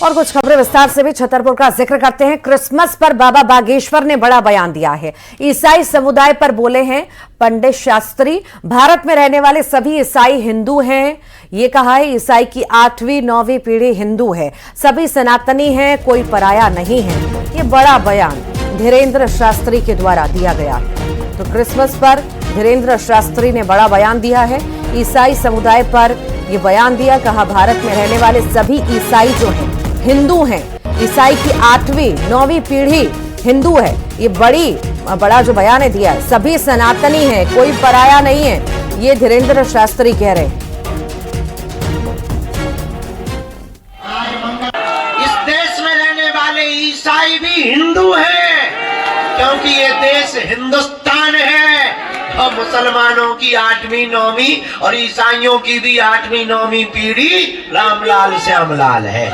और कुछ खबरें विस्तार से भी छतरपुर का जिक्र करते हैं। क्रिसमस पर बाबा बागेश्वर ने बड़ा बयान दिया है। ईसाई समुदाय पर बोले हैं पंडित शास्त्री, भारत में रहने वाले सभी ईसाई हिंदू हैं। ये कहा है ईसाई की 8वीं 9वीं पीढ़ी हिंदू है, सभी सनातनी हैं, कोई पराया नहीं है। ये बड़ा बयान धीरेन्द्र शास्त्री के द्वारा दिया गया। तो क्रिसमस पर धीरेन्द्र शास्त्री ने बड़ा बयान दिया है। ईसाई समुदाय पर ये बयान दिया, कहा भारत में रहने वाले सभी ईसाई जो हैं हिंदू हैं, ईसाई की 8वीं 9वीं पीढ़ी हिंदू है। ये बड़ा जो बयान है दिया है, सभी सनातनी हैं, कोई पराया नहीं है, ये धीरेन्द्र शास्त्री कह रहे हैं। इस देश में रहने वाले ईसाई भी हिंदू हैं, क्योंकि ये देश हिंदुस्तान है। और मुसलमानों की 8वीं 9वीं और ईसाइयों की भी 8वीं 9वीं पीढ़ी रामलाल श्यामलाल है।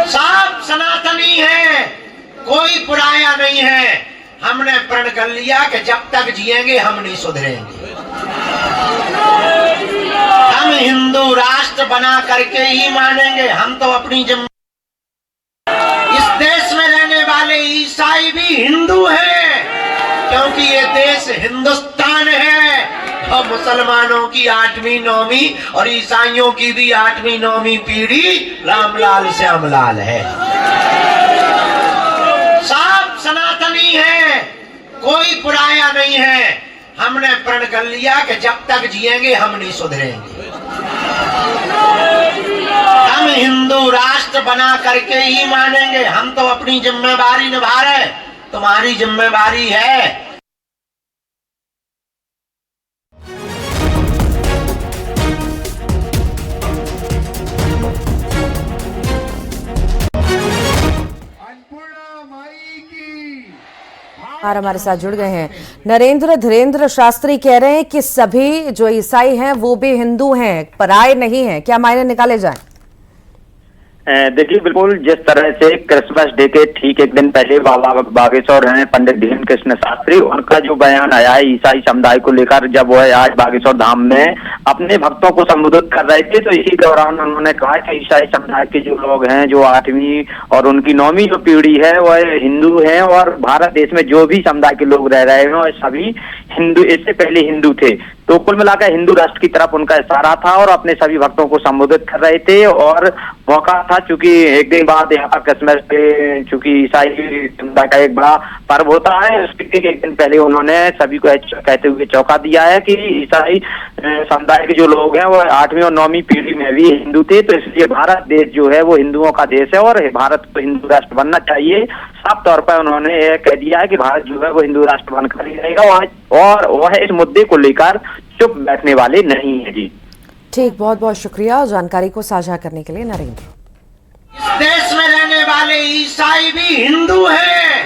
सब सनातनी है, कोई पराया नहीं है। हमने प्रण कर लिया कि जब तक जिएंगे हम नहीं सुधरेंगे। हम हिंदू राष्ट्र बना करके ही मानेंगे। हम तो अपनी इस देश में रहने वाले ईसाई भी हिंदू हैं, क्योंकि ये देश हिंदुस्तान है। और मुसलमानों की 8वीं 9वीं और ईसाइयों की भी 8वीं 9वीं पीढ़ी रामलाल श्यामलाल है। सब सनातनी है, कोई पराया नहीं है। हमने प्रण कर लिया कि जब तक जिएंगे हम नहीं सुधरेंगे। हम हिंदू राष्ट्र बना करके ही मानेंगे। हम तो अपनी जिम्मेदारी निभा रहे, तुम्हारी जिम्मेदारी है। और हमारे साथ जुड़ गए हैं धीरेन्द्र शास्त्री। कह रहे हैं कि सभी जो ईसाई हैं वो भी हिंदू हैं, पराये नहीं हैं। क्या मायने निकाले जाएं? देखिए, बिल्कुल जिस तरह से क्रिसमस डे के ठीक एक दिन पहले बाबा बागेश्वर हैं पंडित धीरेन्द्र कृष्ण शास्त्री, उनका जो बयान आया है ईसाई समुदाय को लेकर, जब वह आज बागेश्वर धाम में अपने भक्तों को संबोधित कर रहे थे, तो इसी दौरान उन्होंने कहा कि ईसाई समुदाय के जो लोग हैं, जो 8वीं और उनकी 9वीं जो पीढ़ी है वह हिंदू है, और भारत देश में जो भी समुदाय के लोग रह रहे हैं वह सभी हिंदू, इससे पहले हिंदू थे। तो कुल मिलाकर हिंदू राष्ट्र की तरफ उनका इशारा था और अपने सभी भक्तों को संबोधित कर रहे थे। और मौका था, चूंकि एक दिन बाद यहाँ पर क्रिसमस पे, चूंकि ईसाई समुदाय का एक बड़ा पर्व होता है, उसके एक दिन पहले उन्होंने सभी को कहते हुए चौंका दिया है कि ईसाई समुदाय के जो लोग हैं वो 8वीं और 9वीं पीढ़ी में भी हिंदू थे। तो इसलिए भारत देश जो है वो हिंदुओं का देश है और भारत को हिंदू राष्ट्र बनना चाहिए। साफ तौर पर उन्होंने यह कह दिया है कि भारत जो है वो हिंदू राष्ट्र बनकर ही रहेगा, और वह इस मुद्दे को लेकर चुप बैठने वाले नहीं है। जी ठीक, बहुत बहुत शुक्रिया जानकारी को साझा करने के लिए नरेंद्र। इस देश में रहने वाले ईसाई भी हिंदू हैं,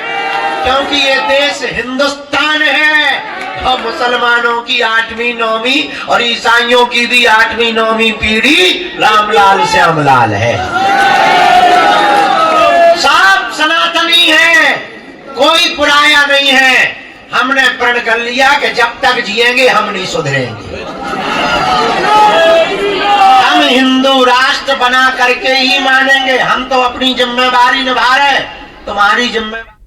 क्योंकि ये देश हिंदुस्तान है। और मुसलमानों की 8वीं 9वीं और ईसाइयों की भी 8वीं 9वीं पीढ़ी रामलाल श्यामलाल है। सब सनातनी है, कोई पराया नहीं है। हमने प्रण कर लिया कि जब तक जिएंगे हम नहीं सुधरेंगे। हम हिंदू राष्ट्र बना करके ही मानेंगे। हम तो अपनी जिम्मेदारी निभा रहे, तुम्हारी जिम्मेदारी